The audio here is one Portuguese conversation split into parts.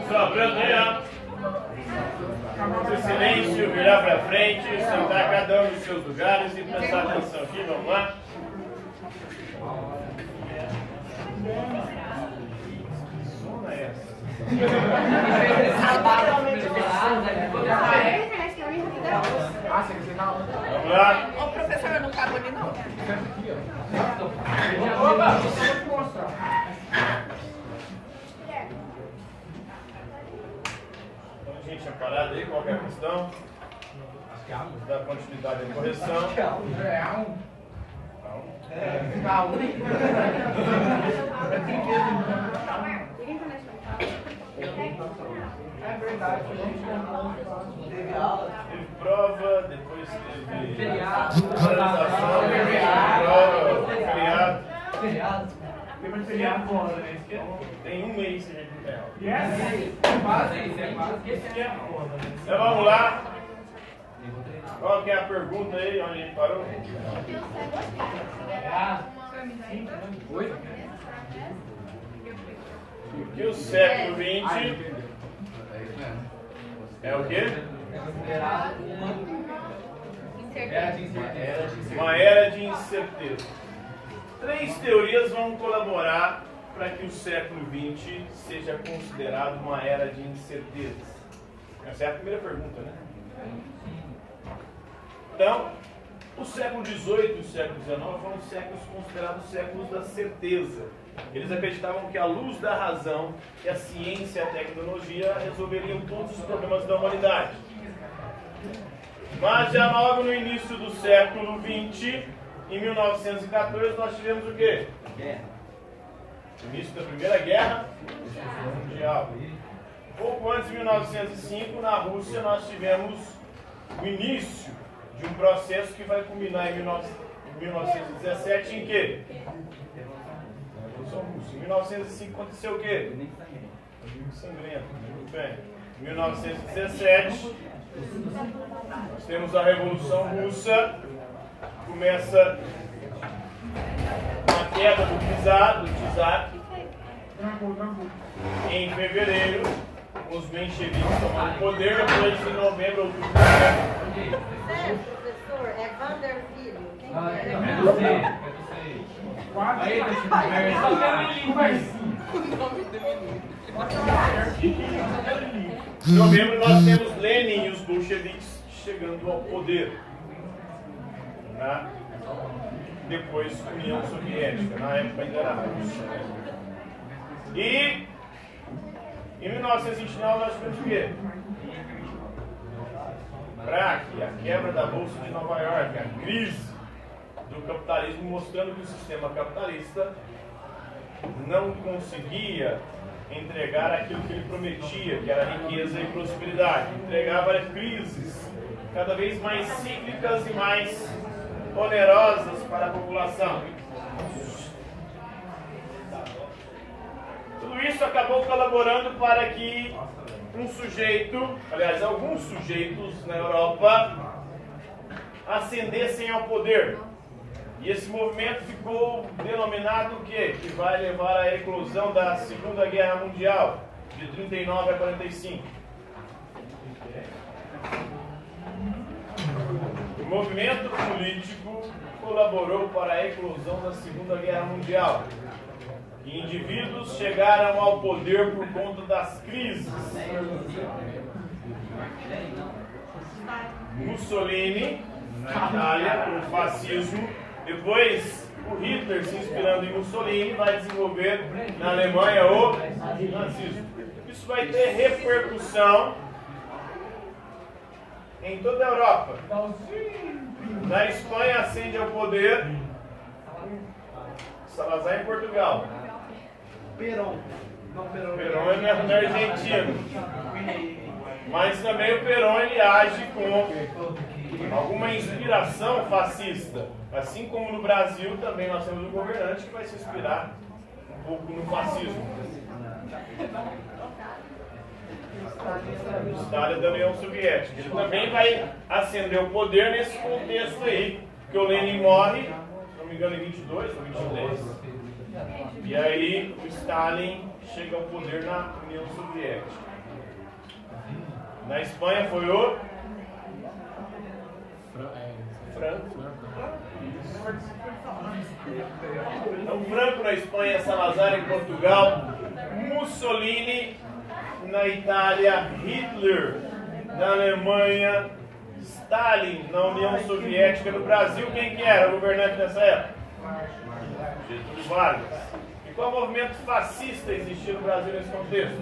Sobrando aí, ó. Silêncio, virar para frente, sentar cada um nos seus lugares e prestar atenção aqui, vamos lá. Que zona é essa? Vamos lá. Ô, professor, eu não cago ali não. Gente, tinha parado aí, qual que é a questão? Da continuidade da correção. É verdade, teve prova, depois teve feriado, prova, feriado. Lembra de feriado fora, né? Tem um mês que a gente não tem aula. Yes! É quase isso, é quase isso. Então vamos lá. Qual que é a pergunta aí, onde a gente parou? Oi? Que o século XX é o quê? É considerado Uma era de incerteza. Três teorias vão colaborar para que o século XX seja considerado uma era de incerteza. Essa é a primeira pergunta, né? Então, o século XVIII e o século XIX foram séculos considerados séculos da certeza. Eles acreditavam que a luz da razão, que a ciência e a tecnologia resolveriam todos os problemas da humanidade. Mas já logo no início do século XX, em 1914, nós tivemos o quê? O início da Primeira Guerra Mundial. Pouco antes de 1905, na Rússia, nós tivemos o início de um processo que vai culminar em 1917 em quê? Revolução Russa. Em 1905 aconteceu o quê? Sangrento. Muito bem. Em 1917, nós temos a Revolução Russa. Começa a queda do czar, em fevereiro, os mencheviques tomando o poder, depois em novembro, outubro. Professor, é Vanderbilt. Quem é? É do C. Aí, em novembro nós temos Lenin e os bolcheviques chegando ao poder. Tá? Depois União Soviética, na época ainda era a Rússia. E em 1929 nós tivemos o quê? A quebra da Bolsa de Nova York, a crise do capitalismo, mostrando que o sistema capitalista não conseguia entregar aquilo que ele prometia, que era riqueza e prosperidade. Entregava crises cada vez mais cíclicas e mais onerosas para a população. Tudo isso acabou colaborando para que alguns sujeitos na Europa ascendessem ao poder. E esse movimento ficou denominado o quê? Que vai levar à eclosão da Segunda Guerra Mundial, de 39 a 45. O movimento político colaborou para a eclosão da Segunda Guerra Mundial. E indivíduos chegaram ao poder por conta das crises. Mussolini, na Itália, com o fascismo. Depois, o Hitler, se inspirando em Mussolini, vai desenvolver na Alemanha o nazismo. Isso vai ter repercussão em toda a Europa. Na Espanha, ascende ao poder Salazar em Portugal. Perón É na Argentina. Mas também o Perón ele age com alguma inspiração fascista. Assim como no Brasil também nós temos um governante que vai se inspirar um pouco no fascismo. Stalin da União Soviética. Ele também vai ascender o poder nesse contexto aí, porque o Lenin morre, se não me engano, em 22 ou 23. E aí o Stalin chega ao poder na União Soviética. Na Espanha foi o Franco. Então, Franco na Espanha, Salazar em Portugal, Mussolini na Itália, Hitler na Alemanha, Stalin na União Soviética. No Brasil, quem que era o governante nessa época? Getúlio Vargas. E qual movimento fascista existia no Brasil nesse contexto?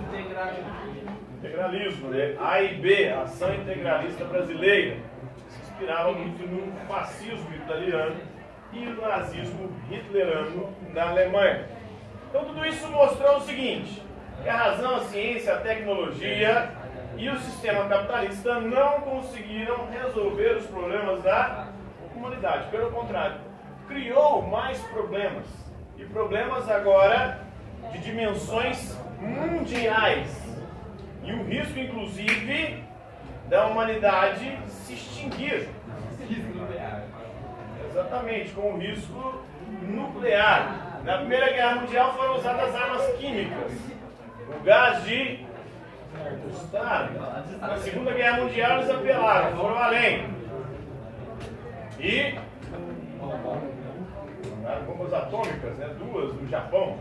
Integralismo, né? A e B, Ação Integralista Brasileira. Se inspirava muito no fascismo italiano e o nazismo hitleriano na Alemanha. Então tudo isso mostrou o seguinte, que a razão, a ciência, a tecnologia e o sistema capitalista não conseguiram resolver os problemas da humanidade. Pelo contrário, criou mais problemas. E problemas agora de dimensões mundiais. E o risco, inclusive, da humanidade se extinguir. Exatamente, com o risco nuclear. Na Primeira Guerra Mundial foram usadas armas químicas. O gás de Stalin. Na Segunda Guerra Mundial eles apelaram, foram além. E bombas atômicas, né? 2 no Japão.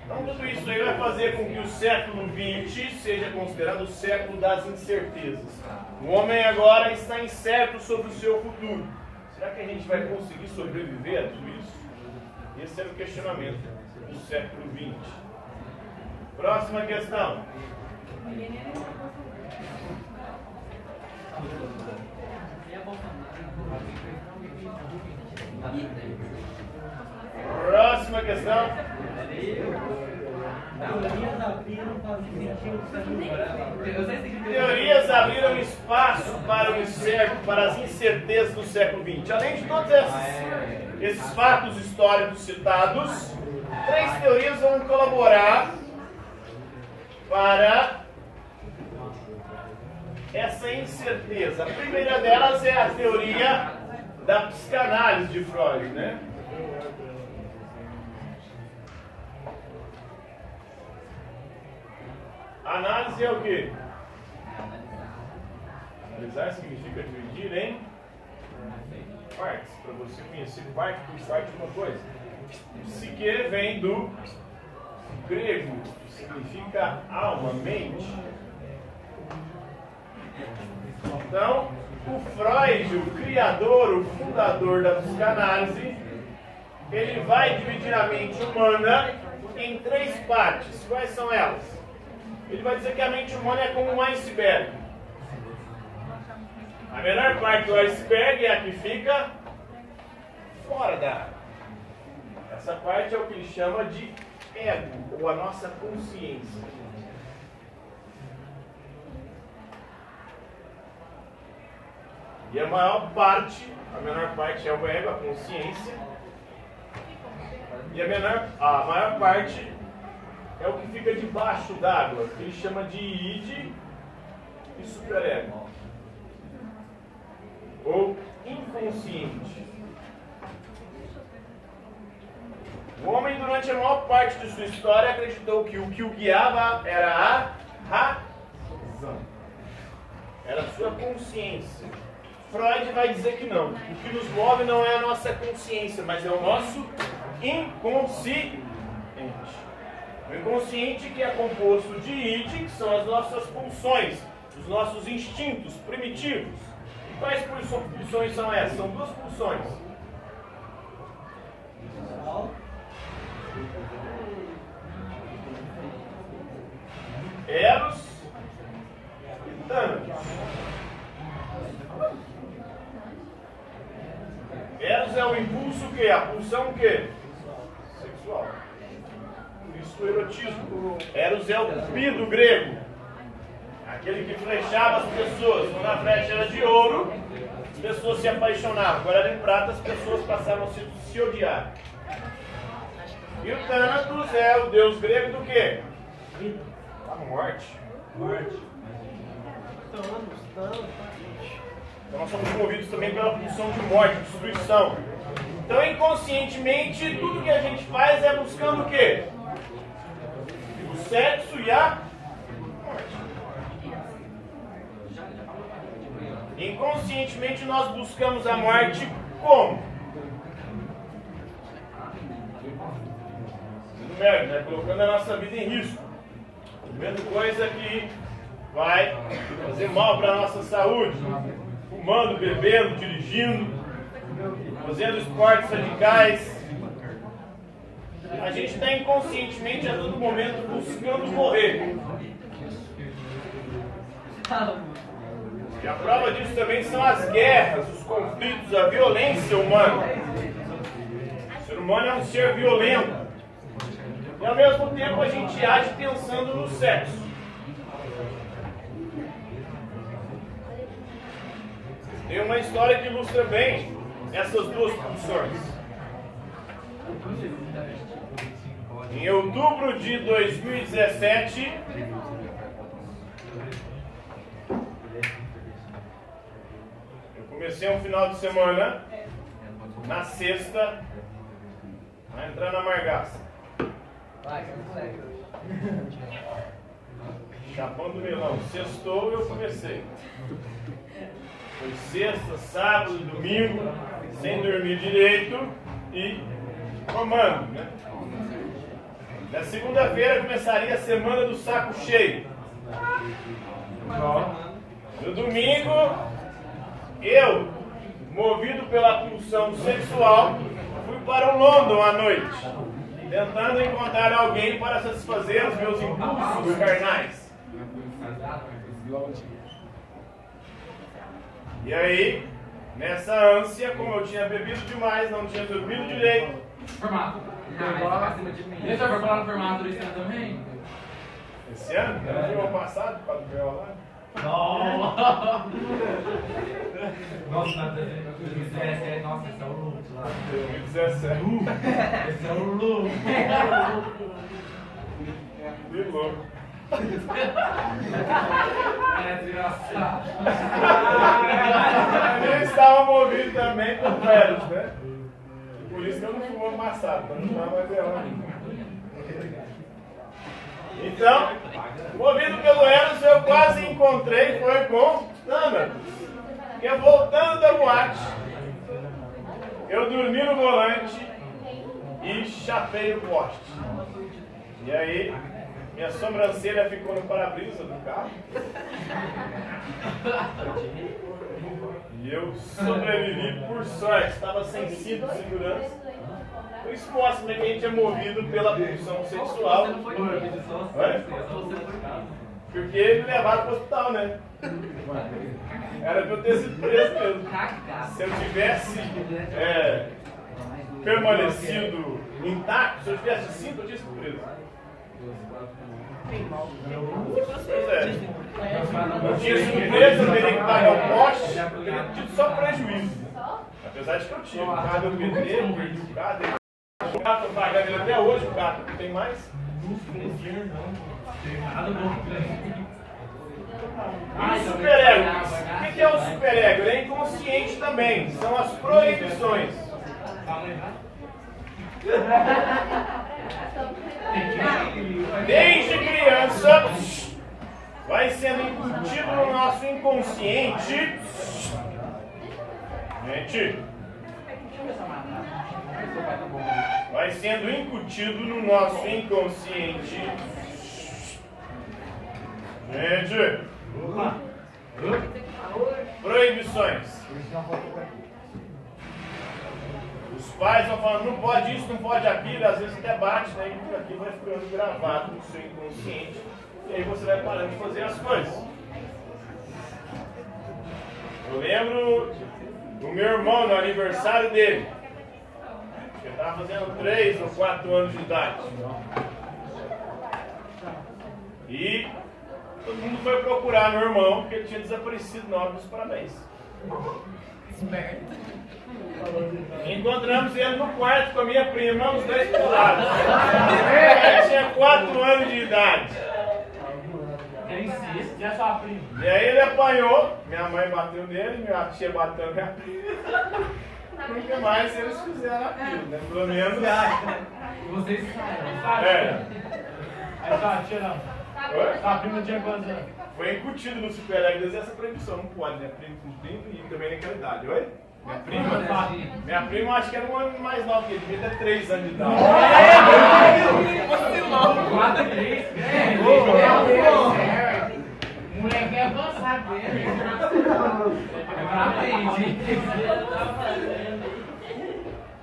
Então tudo isso aí vai fazer com que o século XX seja considerado o século das incertezas. O homem agora está incerto sobre o seu futuro. Será que a gente vai conseguir sobreviver a tudo isso? Esse é o questionamento do século XX. Próxima questão. Próxima questão. Teorias abriram espaço para o incerto, para as incertezas do século XX. Além de todos esses fatos históricos citados, 3 teorias vão colaborar para essa incerteza. A primeira delas é a teoria da psicanálise de Freud, né? Análise é o quê? Analisar significa dividir em partes. Para você conhecer parte por parte de uma coisa. Psique vem do grego, que significa alma, mente. Então, o Freud, o criador, o fundador da psicanálise, ele vai dividir a mente humana em 3 partes. Quais são elas? Ele vai dizer que a mente humana é como um iceberg. A menor parte do iceberg é a que fica fora da água. Essa parte é o que ele chama de ego, ou a nossa consciência. E a maior parte, a menor parte é o ego, a consciência. E a maior parte é o que fica debaixo d'água, que ele chama de id e superego, ou inconsciente. O homem, durante a maior parte de sua história, acreditou que o que o guiava era a razão, era a sua consciência. Freud vai dizer que não. O que nos move não é a nossa consciência, mas é o nosso inconsciente. O inconsciente, que é composto de id, que são as nossas pulsões, os nossos instintos primitivos. E quais pulsões são essas? São 2 pulsões. Eros e Thanatos. Eros é o impulso que? A pulsão que? Sexual. Por isso o erotismo. Eros é o cupido grego. Aquele que flechava as pessoas. Quando a flecha era de ouro, as pessoas se apaixonavam. Agora era em prata, as pessoas passavam a se odiar. E o Thanatos é o deus grego do quê? A morte. Então nós somos movidos também pela pulsão de morte, de destruição. Então inconscientemente tudo que a gente faz é buscando o quê? O sexo e a Inconscientemente nós buscamos a morte como? Merda, né? Colocando a nossa vida em risco. Vendo coisa que vai fazer mal para a nossa saúde. Fumando, bebendo, dirigindo, fazendo esportes radicais. A gente está inconscientemente a todo momento buscando morrer. E a prova disso também são as guerras, os conflitos, a violência humana. O ser humano é um ser violento. E ao mesmo tempo a gente age pensando no sexo. Tem uma história que ilustra bem essas duas pulsões. Em outubro de 2017, eu comecei um final de semana, na sexta, a entrar na Margaça. Chapão do melão. Sextou e eu comecei. Foi sexta, sábado, domingo, sem dormir direito e comando, né? Na segunda-feira começaria a semana do saco cheio. No domingo, eu, movido pela pulsão sexual, fui para o London à noite, tentando encontrar alguém para satisfazer os meus impulsos carnais. E aí, nessa ânsia, como eu tinha bebido demais, não tinha dormido direito. Formato. Deixa eu falar no formato do ensino também. Esse ano? Não foi o ano passado, por causa do BO lá? Nossa, 2017, nossa, esse é o luto lá. 2017. Esse é o luto. Que louco. É desgraçado. Eu estava movido também por Vélez, né? Por isso que eu não fui ano passado, para não dar mais errado. Então, movido pelo Eros, eu quase encontrei, foi com Ana. Porque voltando da boate, eu dormi no volante e chapei o poste. E aí, minha sobrancelha ficou no para-brisa do carro. E eu sobrevivi por sorte, estava sem cinto de segurança. Por isso mostra que a gente é movido pela pulsão sexual. Porque ele me levaram para o hospital, né? Era para eu ter sido preso mesmo. Se eu tivesse permanecido intacto, se eu tivesse cinto, eu tinha sido preso. Pois é. Não tinha sido preso, eu teria que pagar o poste, eu teria tido só prejuízo. Apesar de que eu tive o carro do pedreiro, perdi o carro, estou pagando ele até hoje, o carro não tem mais. E o superego? O que é o superego? Ele é inconsciente também, são as proibições. Desde criança, vai sendo incutido no nosso inconsciente. Gente, vai sendo incutido no nosso inconsciente. Gente, proibições. Os pais vão falando, não pode isso, não pode aquilo, às vezes até bate, né? E aqui vai ficando gravado no seu inconsciente. E aí você vai parando de fazer as coisas. Eu lembro do meu irmão, no aniversário dele. Ele estava fazendo 3 ou 4 anos de idade. E todo mundo foi procurar meu irmão, porque ele tinha desaparecido na hora dos parabéns. Encontramos ele no quarto com a minha prima, os dois pulados. Ele tinha 4 anos de idade. Ele insiste, é sua prima. E aí ele apanhou, minha mãe bateu nele, minha tia bateu na minha prima. Nunca mais eles fizeram aquilo, né? Pelo menos. E vocês sabem. É. Aí sua tia não. A prima tinha quantos anos? Foi incutido no superego essa proibição, não pode, né? Primo com primo e também naquela idade, oi? Minha prima acho que era um ano mais nova, que devia ter 3 anos de idade. Quatro, três. Moleque é avançado dele.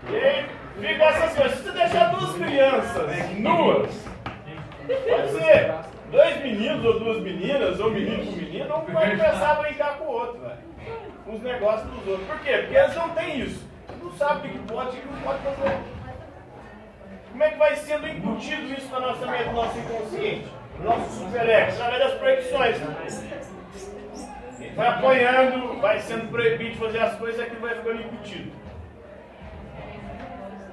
E aí fica essas coisas. Se você deixar 2 crianças nuas, pode ser 2 meninos ou 2 meninas, ou menino com menino, um vai começar a brincar com o outro, velho. Com os negócios dos outros. Por quê? Porque eles não têm isso. Eles não sabem o que pode e o que não pode fazer. Como é que vai sendo incutido isso na nossa mente, no nosso inconsciente, no nosso superego, através das proibições? Vai apanhando, vai sendo proibido de fazer as coisas, aquilo vai ficando incutido.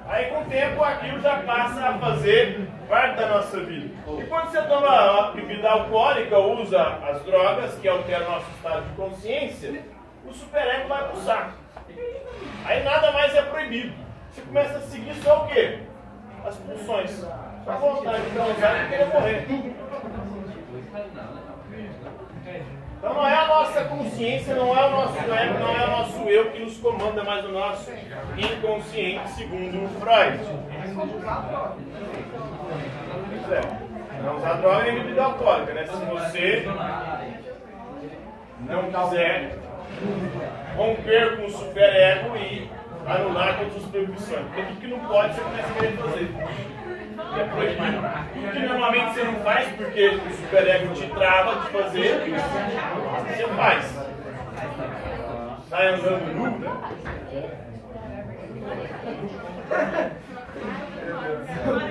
Aí com o tempo aquilo já passa a fazer parte da nossa vida. E quando você toma a bebida alcoólica, usa as drogas, que alteram o nosso estado de consciência, o superego vai pro saco. Aí nada mais é proibido. Você começa a seguir só o quê? As pulsões. Só a vontade de causar e querer morrer. Então não é a nossa consciência, não é o nosso ego, não é o nosso eu que nos comanda, mas o nosso inconsciente, segundo Freud. Não usar droga nem bebida alcoólica, né? Se você não quiser romper com o superego e anular todas as proibições. Porque tudo que não pode, você começa a querer fazer. É proibido. Tudo que normalmente você não faz, porque o superego te trava de fazer, você faz. Sai andando nu.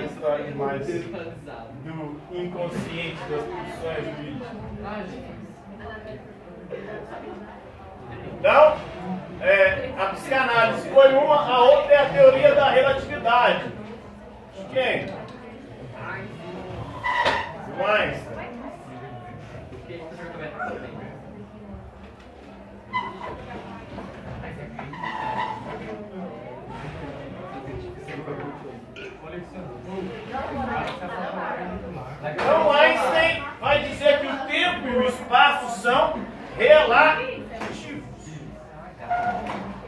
História demais do inconsciente, das pulsões do vídeo. Então, a psicanálise foi uma, a outra é a teoria da relatividade. De quem? Do Einstein. Então Einstein vai dizer que o tempo e o espaço são relativos.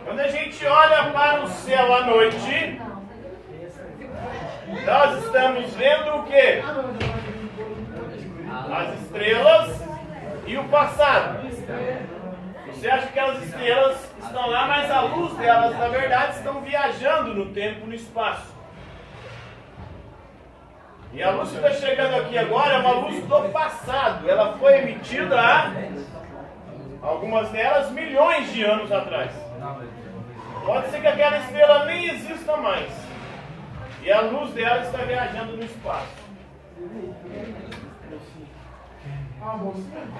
Quando a gente olha para o céu à noite, nós estamos vendo o quê? As estrelas e o passado. Você acha que aquelas estrelas estão lá, mas a luz delas, na verdade, estão viajando no tempo e no espaço. E a luz que está chegando aqui agora é uma luz do passado. Ela foi emitida há, algumas delas, milhões de anos atrás. Pode ser que aquela estrela nem exista mais. E a luz dela está viajando no espaço.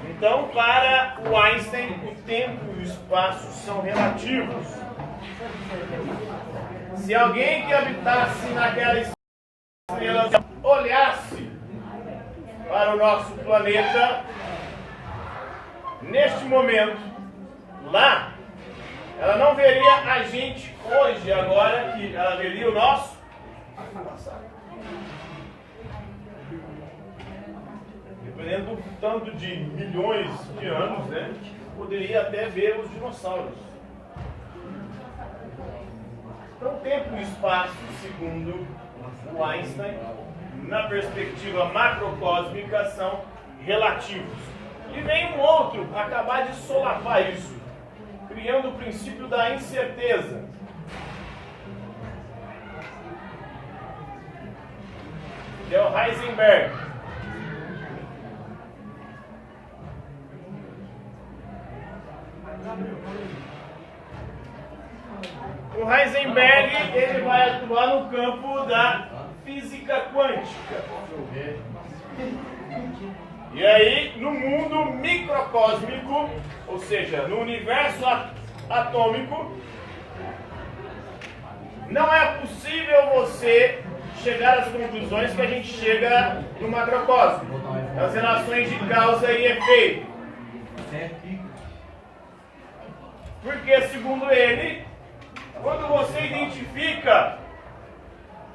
Então, para o Einstein, o tempo e o espaço são relativos. Se alguém que habitasse naquela estrela olhasse para o nosso planeta, neste momento, lá, ela não veria a gente hoje, agora, que ela veria o nosso passado. Dependendo do tanto de milhões de anos, né, poderia até ver os dinossauros. Então, tempo e espaço, segundo o Einstein, na perspectiva macrocósmica, são relativos. E vem um outro acabar de solapar isso, criando o princípio da incerteza. Que é o Heisenberg. O Heisenberg, ele vai atuar no campo da física quântica. E aí, no mundo microcósmico, ou seja, no universo atômico, não é possível você chegar às conclusões que a gente chega no macrocosmo, as relações de causa e efeito. Porque, segundo ele, quando você identifica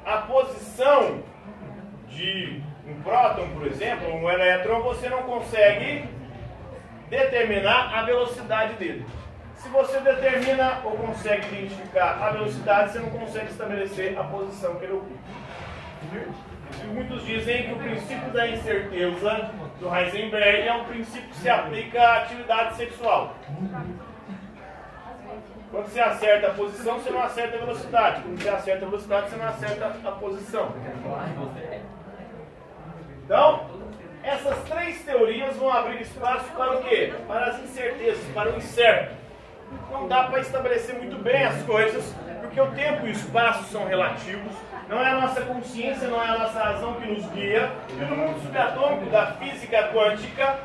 a posição de um próton, por exemplo, um elétron, você não consegue determinar a velocidade dele. Se você determina ou consegue identificar a velocidade, você não consegue estabelecer a posição que ele ocupa. Muitos dizem que o princípio da incerteza do Heisenberg é um princípio que se aplica à atividade sexual. Quando você acerta a posição, você não acerta a velocidade. Quando você acerta a velocidade, você não acerta a posição. Então, essas três teorias vão abrir espaço para o quê? Para as incertezas, para o incerto. Não dá para estabelecer muito bem as coisas, porque o tempo e o espaço são relativos. Não é a nossa consciência, não é a nossa razão que nos guia. E no mundo subatômico da física quântica,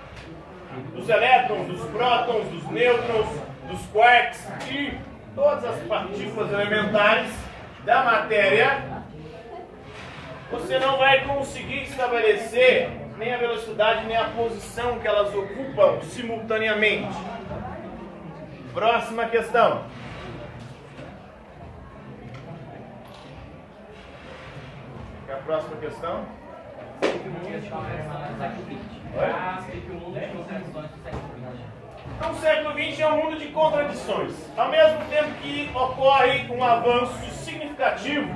dos elétrons, dos prótons, dos nêutrons, dos quarks e todas as partículas elementares da matéria, você não vai conseguir estabelecer nem a velocidade nem a posição que elas ocupam simultaneamente. Próxima questão. A próxima questão. Então, o século XX é um mundo de contradições. Ao mesmo tempo que ocorre um avanço significativo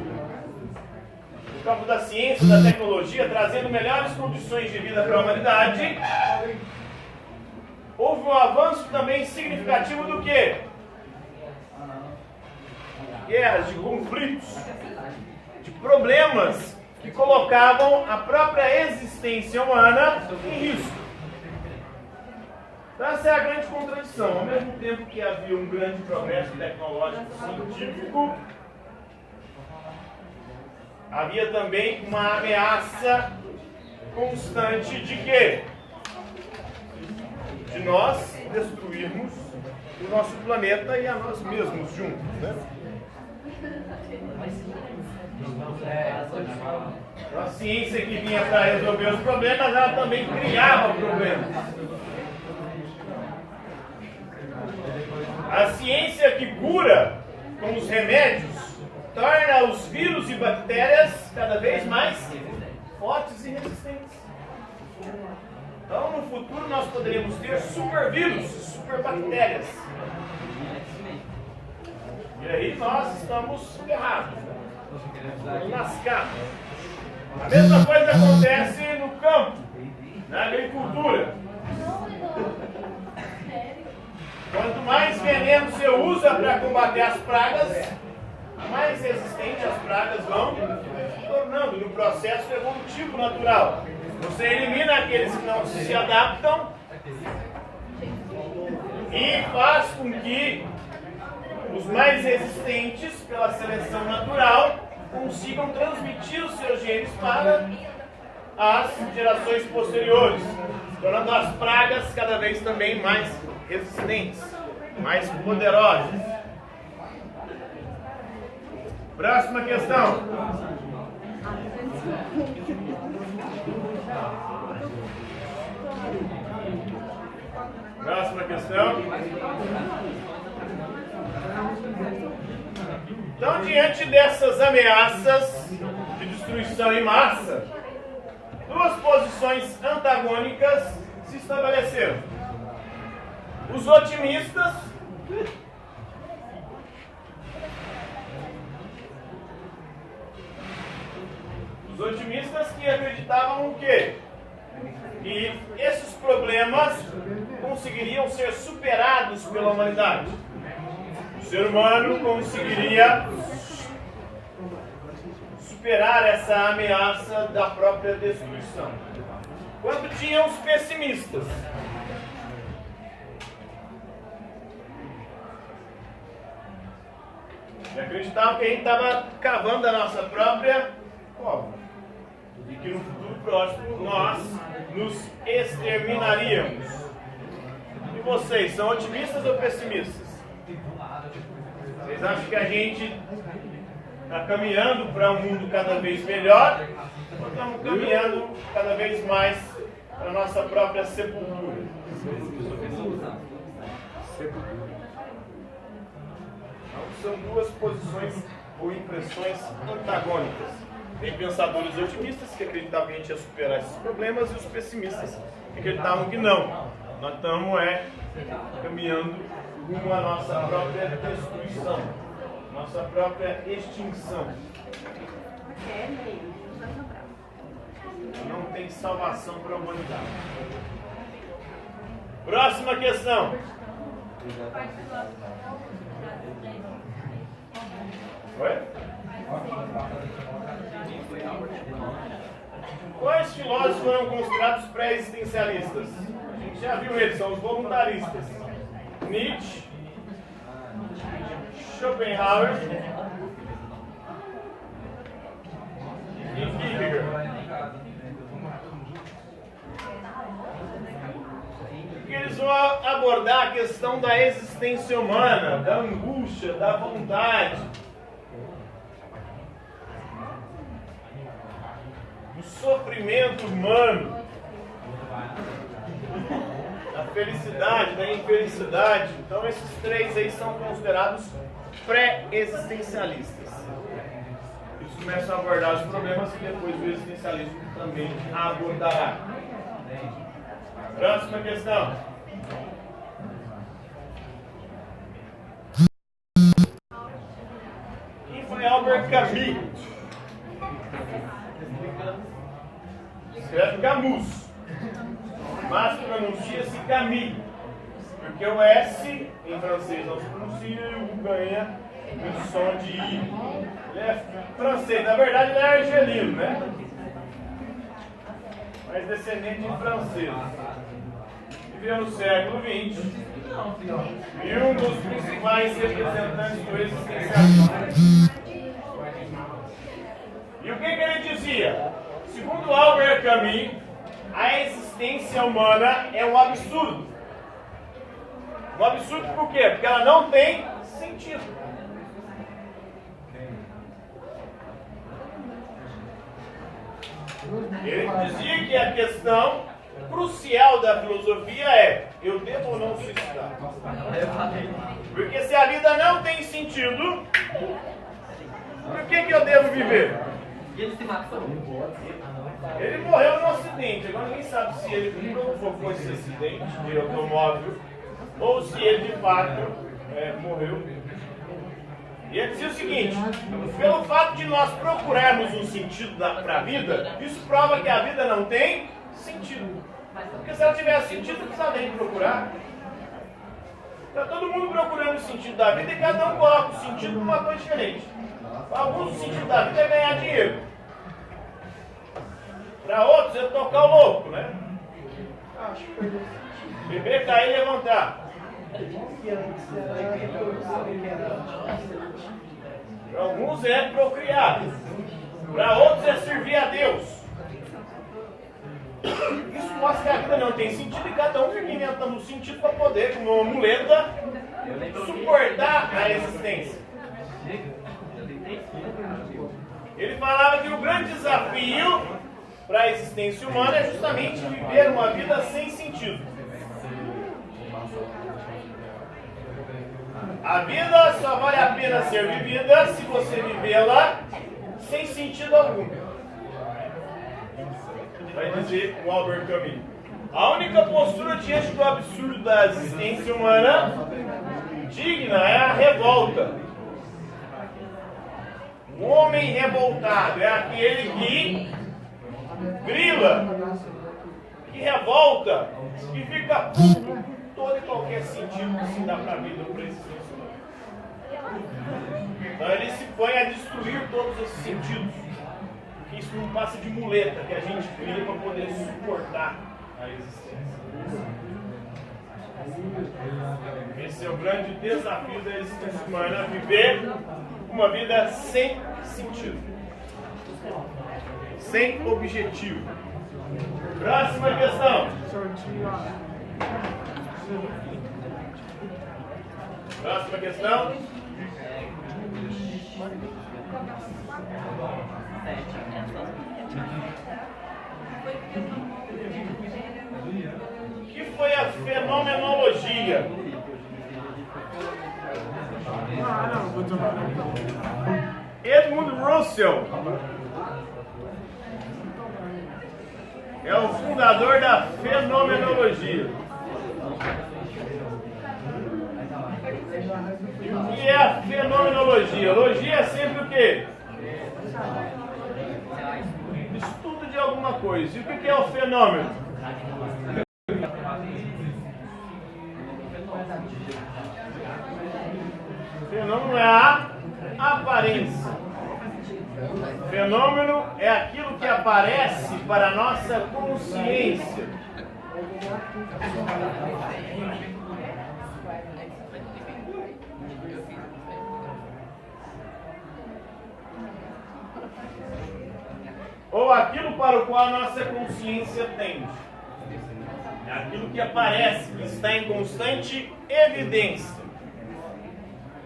no campo da ciência e da tecnologia, trazendo melhores condições de vida para a humanidade, houve um avanço também significativo do quê? Guerras, de conflitos, de problemas que colocavam a própria existência humana em risco. Essa é a grande contradição. Ao mesmo tempo que havia um grande progresso tecnológico científico, havia também uma ameaça constante de quê? De nós destruirmos o nosso planeta e a nós mesmos juntos, né? A ciência que vinha para resolver os problemas, ela também criava problemas. A ciência que cura com os remédios torna os vírus e bactérias cada vez mais fortes e resistentes. Então, no futuro, nós poderíamos ter supervírus, superbactérias. E aí nós estamos ferrados, estamos lascados. A mesma coisa acontece no campo, na agricultura. Quanto mais veneno você usa para combater as pragas, mais resistentes as pragas vão se tornando no processo evolutivo natural. Você elimina aqueles que não se adaptam e faz com que os mais resistentes, pela seleção natural, consigam transmitir os seus genes para as gerações posteriores, tornando as pragas cada vez também mais resistentes, mais poderosas. Próxima questão. Próxima questão. Então, diante dessas ameaças de destruição em massa, duas posições antagônicas se estabeleceram. Os otimistas que acreditavam o quê? Que esses problemas conseguiriam ser superados pela humanidade. O ser humano conseguiria superar essa ameaça da própria destruição. Quando tinham os pessimistas, que acreditavam que a gente estava cavando a nossa própria cova e que no futuro próximo nós nos exterminaríamos. E vocês, são otimistas ou pessimistas? Vocês acham que a gente está caminhando para um mundo cada vez melhor ou estamos caminhando cada vez mais para a nossa própria sepultura? Então, são duas posições ou impressões antagônicas. Tem pensadores otimistas que acreditavam que a gente ia superar esses problemas e os pessimistas que acreditavam que não. Nós estamos caminhando rumo à nossa própria destruição, nossa própria extinção. Não tem salvação para a humanidade. Próxima questão. Oi? Quais filósofos foram considerados pré-existencialistas? A gente já viu eles, são os voluntaristas. Nietzsche, Schopenhauer e Kierkegaard. Eles vão abordar a questão da existência humana, da angústia, da vontade, do sofrimento humano, da felicidade, da infelicidade. Então esses três aí são considerados pré-existencialistas. Eles começam a abordar os problemas que depois o existencialismo também abordará. Próxima questão. Quem foi Albert Camus? Escreve Camus, mas pronuncia-se Camus, porque o S em francês não se pronuncia e o U ganha o som de I. Ele é francês, na verdade ele é argelino, né? Mas descendente de francês. Viveu no século XX e um dos principais representantes do existencialismo. E o que ele dizia? Segundo Albert Camus, a existência humana é um absurdo. Um absurdo por quê? Porque ela não tem sentido. Ele dizia que a questão crucial da filosofia é: eu devo ou não suicidar? Porque se a vida não tem sentido, por que eu devo viver? Ele morreu num acidente. Agora ninguém sabe se ele provocou esse acidente de automóvel ou se ele de fato morreu. E ele dizia o seguinte: pelo fato de nós procurarmos um sentido para a vida, isso prova que a vida não tem sentido. Porque se ela tivesse sentido, não precisava nem procurar. Está todo mundo procurando o sentido da vida e cada um coloca o sentido numa coisa diferente. Para alguns, o sentido da vida é ganhar dinheiro. Para outros, é tocar o louco, né? Beber, cair e levantar. Para alguns é procriar. Para outros é servir a Deus. Isso mostra que a vida não tem sentido e cada um fica inventando um sentido para poder, como uma muleta, suportar a existência. Ele falava que o grande desafio para a existência humana é justamente viver uma vida sem sentido. A vida só vale a pena ser vivida se você vivê-la sem sentido algum. Vai dizer o Albert Camus. A única postura diante do absurdo da existência humana digna é a revolta. O homem revoltado é aquele que grila, que revolta, que fica puto com todo e qualquer sentido que se dá para a vida ou para a existência humana. Então ele se põe a destruir todos esses sentidos. Porque isso não passa de muleta que a gente cria para poder suportar a existência. Esse é o grande desafio da existência humana, viver uma vida sem sentido, sem objetivo. Próxima questão. Próxima questão. O que foi a fenomenologia? Edmund Russell é o fundador da fenomenologia. O que é a fenomenologia? Logia é sempre o quê? Estudo de alguma coisa. E o que é o fenômeno? Fenômeno é a aparência. Fenômeno é aquilo que aparece para a nossa consciência. Ou aquilo para o qual a nossa consciência tende. É aquilo que aparece, que está em constante evidência.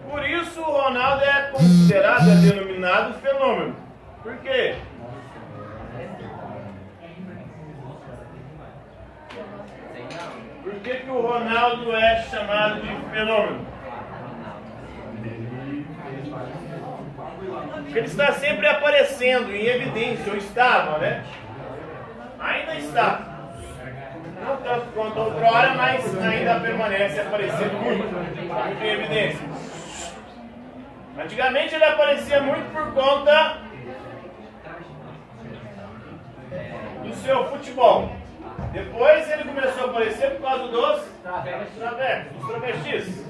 Por isso o Ronaldo é considerado, é denominado fenômeno. Por quê? Por que o Ronaldo é chamado de fenômeno? Porque ele está sempre aparecendo em evidência, ou estava, né? Ainda está. Não tanto quanto outrora, mas ainda permanece aparecendo muito em evidência. Antigamente ele aparecia muito por conta do seu futebol. Depois ele começou a aparecer por causa dos travestis.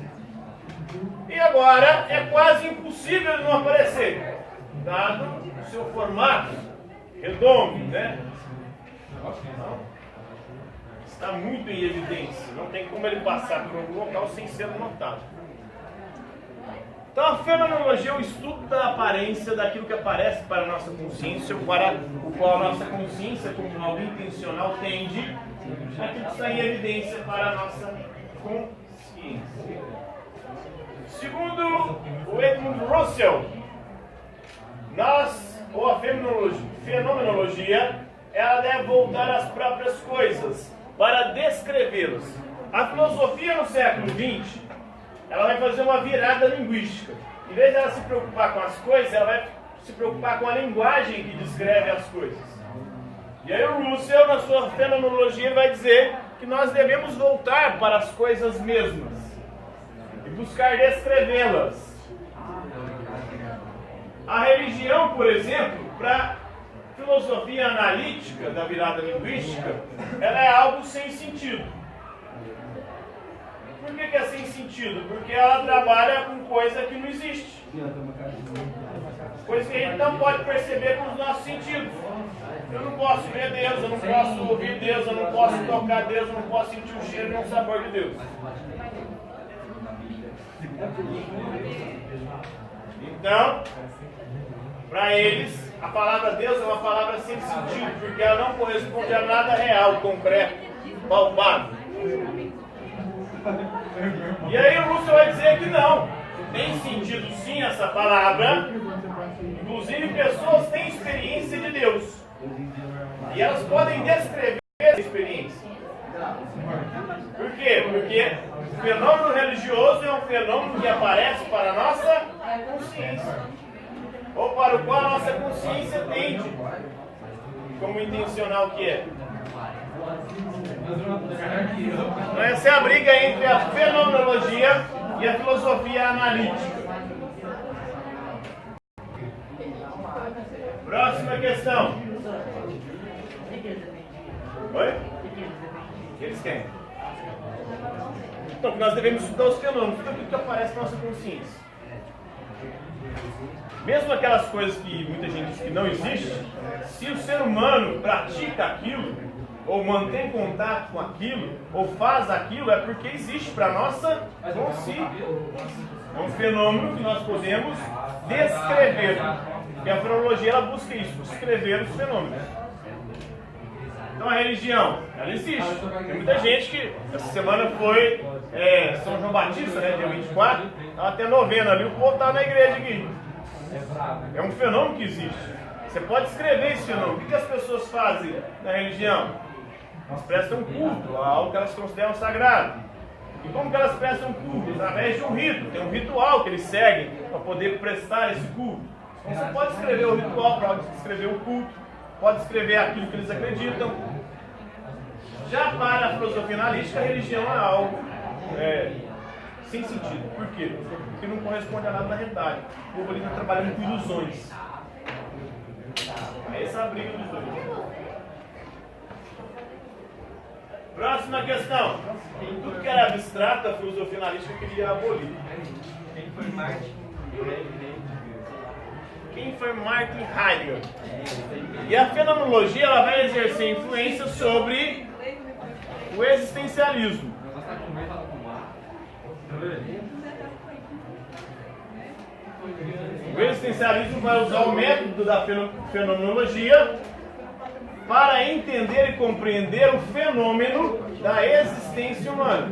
E agora é quase impossível ele não aparecer, dado o seu formato redondo, né? Está muito em evidência, não tem como ele passar por algum local sem ser notado. Então a fenomenologia é o estudo da aparência daquilo que aparece para a nossa consciência, ou para o qual a nossa consciência, como algo intencional, tende aquilo que está em evidência para a nossa consciência. Segundo o Edmund Russell, ou a fenomenologia, ela deve voltar às próprias coisas para descrevê-las. A filosofia no século XX, ela vai fazer uma virada linguística. Em vez de ela se preocupar com as coisas, ela vai se preocupar com a linguagem que descreve as coisas. E aí o Russell, na sua fenomenologia, vai dizer que nós devemos voltar para as coisas mesmas e buscar descrevê-las. A religião, por exemplo, para a filosofia analítica da virada linguística, ela é algo sem sentido. Por que é sem sentido? Porque ela trabalha com coisa que não existe. Coisa que a gente não pode perceber com os nossos sentidos. Eu não posso ver Deus, eu não posso ouvir Deus, eu não posso tocar Deus, eu não posso sentir o cheiro nem o sabor de Deus. Então, para eles, a palavra Deus é uma palavra sem sentido, porque ela não corresponde a nada real, concreto, palpável. E aí o Russell vai dizer que não, tem sentido sim essa palavra. Inclusive pessoas têm experiência de Deus e elas podem descrever essa experiência. Por quê? Porque o fenômeno religioso é um fenômeno que aparece para a nossa consciência, ou para o qual a nossa consciência tende, como intencional que é. Então essa é a briga entre a fenomenologia e a filosofia analítica. Próxima questão. Oi? O que eles querem? Então, nós devemos estudar os fenômenos, tudo aquilo que aparece na nossa consciência. Mesmo aquelas coisas que muita gente diz que não existem, se o ser humano pratica aquilo, ou mantém contato com aquilo, ou faz aquilo, é porque existe para a nossa consciência. É um fenômeno que nós podemos descrever. E a fenomenologia ela busca isso, descrever os fenômenos. Então a religião, ela existe. Tem muita gente que, essa semana foi São João Batista, né, dia 24, estava até novena ali, o povo estava na igreja aqui. É um fenômeno que existe. Você pode escrever esse fenômeno. O que as pessoas fazem na religião? Elas prestam culto a algo que elas consideram sagrado. E como que elas prestam culto? Através de um rito. Tem um ritual que eles seguem para poder prestar esse culto. Então você pode escrever o ritual para escrever o culto, pode escrever aquilo que eles acreditam. Já para a filosofia analítica, a religião é algo sem sentido. Por quê? Porque não corresponde a nada na realidade. O povo ali está trabalhando com ilusões. Essa é a briga dos dois. Próxima questão. Tudo que era abstrato, a filosofia analítica queria abolir. Quem foi Martin? Quem foi Martin Heidegger? E a fenomenologia ela vai exercer influência sobre o existencialismo. O existencialismo vai usar o método da fenomenologia para entender e compreender o fenômeno da existência humana.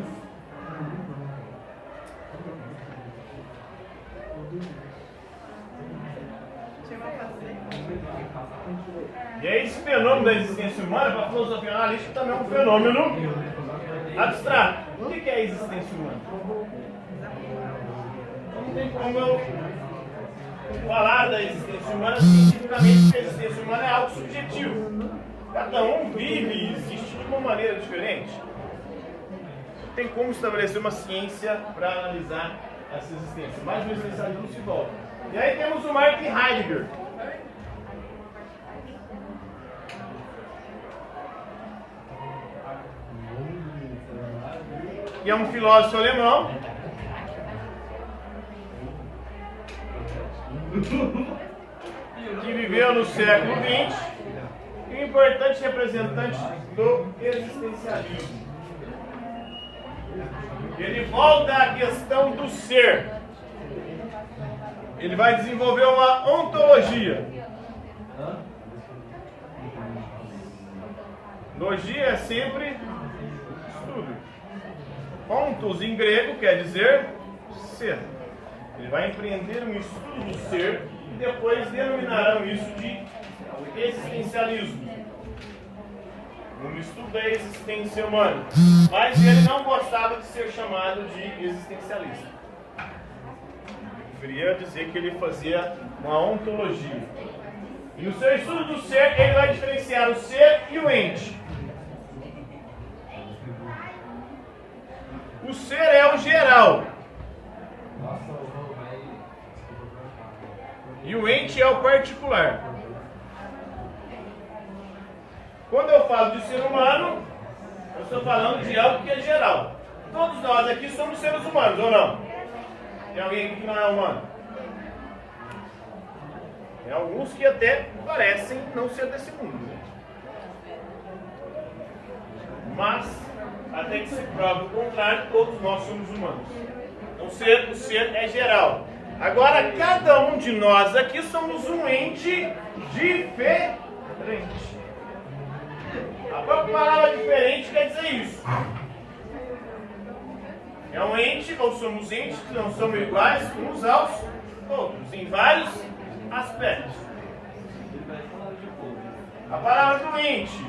E aí esse fenômeno da existência humana, para a filosofia analítica, também é um fenômeno abstrato. O que é a existência humana? Não tem como eu falar da existência humana cientificamente, porque a existência humana é algo subjetivo. Cada um vive e existe de uma maneira diferente. Não tem como estabelecer uma ciência para analisar essa existência. Mas o existencialismo se volta. E aí temos o Martin Heidegger. Que é um filósofo alemão que viveu no século XX e um importante representante do existencialismo. Ele volta à questão do ser. Ele vai desenvolver uma ontologia. Logia é sempre estudo. Ontos em grego quer dizer ser. Ele vai empreender um estudo do ser e depois denominarão isso de existencialismo. Um estudo da existência humana. Mas ele não gostava de ser chamado de existencialista. Preferia dizer que ele fazia uma ontologia. E no seu estudo do ser, ele vai diferenciar o ser e o ente. O ser é o geral. E o ente é o particular. Quando eu falo de ser humano, eu estou falando de algo que é geral. Todos nós aqui somos seres humanos, ou não? Tem alguém aqui que não é humano? Tem alguns que até parecem não ser desse mundo. Mas, até que se prove o contrário, todos nós somos humanos. Então, o ser é geral. Agora, cada um de nós aqui somos um ente diferente. A própria palavra diferente quer dizer isso. É um ente, ou somos entes que não somos iguais uns aos outros, em vários aspectos. A palavra doente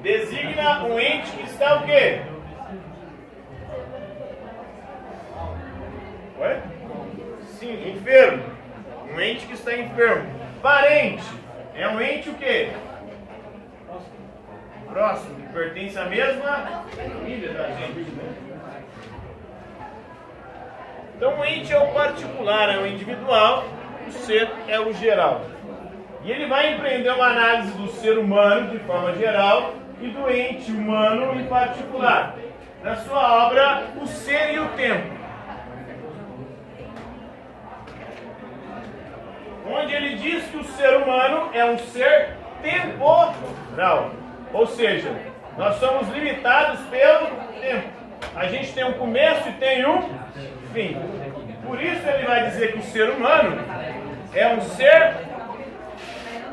designa um ente que está o quê? Ué? Sim, enfermo. Um ente que está enfermo. Parente é um ente o quê? Próximo, que pertence à mesma família da gente, né? Então o ente é o particular, é o individual, o ser é o geral. E ele vai empreender uma análise do ser humano de forma geral e do ente humano em particular, na sua obra O Ser e o Tempo, onde ele diz que o ser humano é um ser temporal, ou seja, nós somos limitados pelo tempo. A gente tem um começo e tem um fim. Por isso ele vai dizer que o ser humano é um ser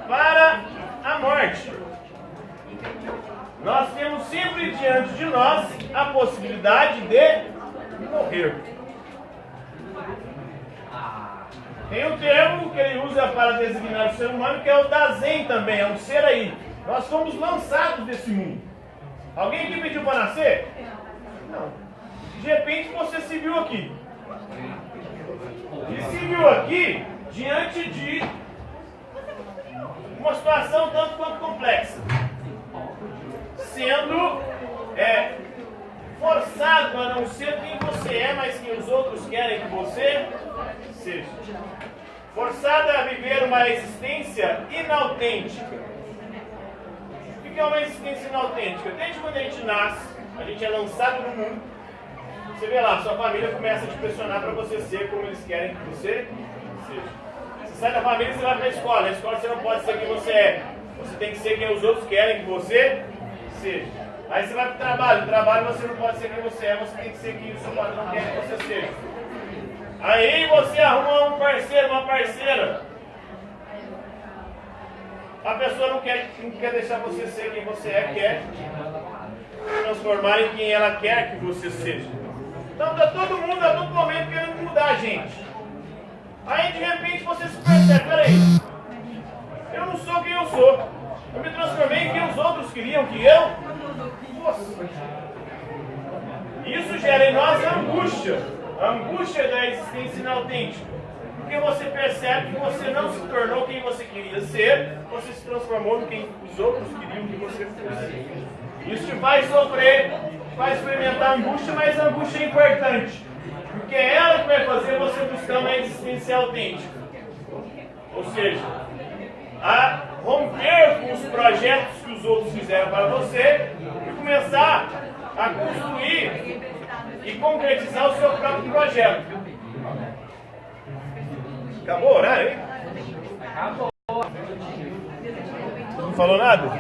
para a morte. Nós temos sempre diante de nós a possibilidade de morrer. Tem um termo que ele usa para designar o ser humano, que é o Dasein também, é um ser aí. Nós fomos lançados desse mundo. Alguém que pediu para nascer? Não. De repente você se viu aqui. E se viu aqui diante de uma situação tanto quanto complexa, sendo não ser quem você é, mas quem os outros querem que você seja. Forçada a viver uma existência inautêntica. O que é uma existência inautêntica? Desde quando a gente nasce, a gente é lançado no mundo. Você vê lá, sua família começa a te pressionar para você ser como eles querem que você seja. Você sai da família e você vai para a escola. Na escola você não pode ser quem você é. Você tem que ser quem os outros querem que você seja. Aí você vai para o trabalho. No trabalho você não pode ser quem você é. Você tem que ser quem o seu patrão quer que você seja. Aí você arruma um parceiro, uma parceira. A pessoa não quer deixar você ser quem você é, quer transformar em quem ela quer que você seja. Então está todo mundo a todo momento querendo mudar a gente. Aí de repente você se percebe, peraí, eu não sou quem eu sou. Eu me transformei em quem os outros queriam que eu fosse. Isso gera em nós a angústia da existência inautêntica. Porque você percebe que você não se tornou quem você queria ser, você se transformou em quem os outros queriam que você fosse. Isso te faz sofrer, te faz experimentar angústia, mas a angústia é importante. Porque é ela que vai fazer você buscar uma existência autêntica. Ou seja, a romper com os projetos que os outros fizeram para você e começar a construir e concretizar o seu próprio projeto. Acabou o horário, hein? Acabou. Não falou nada?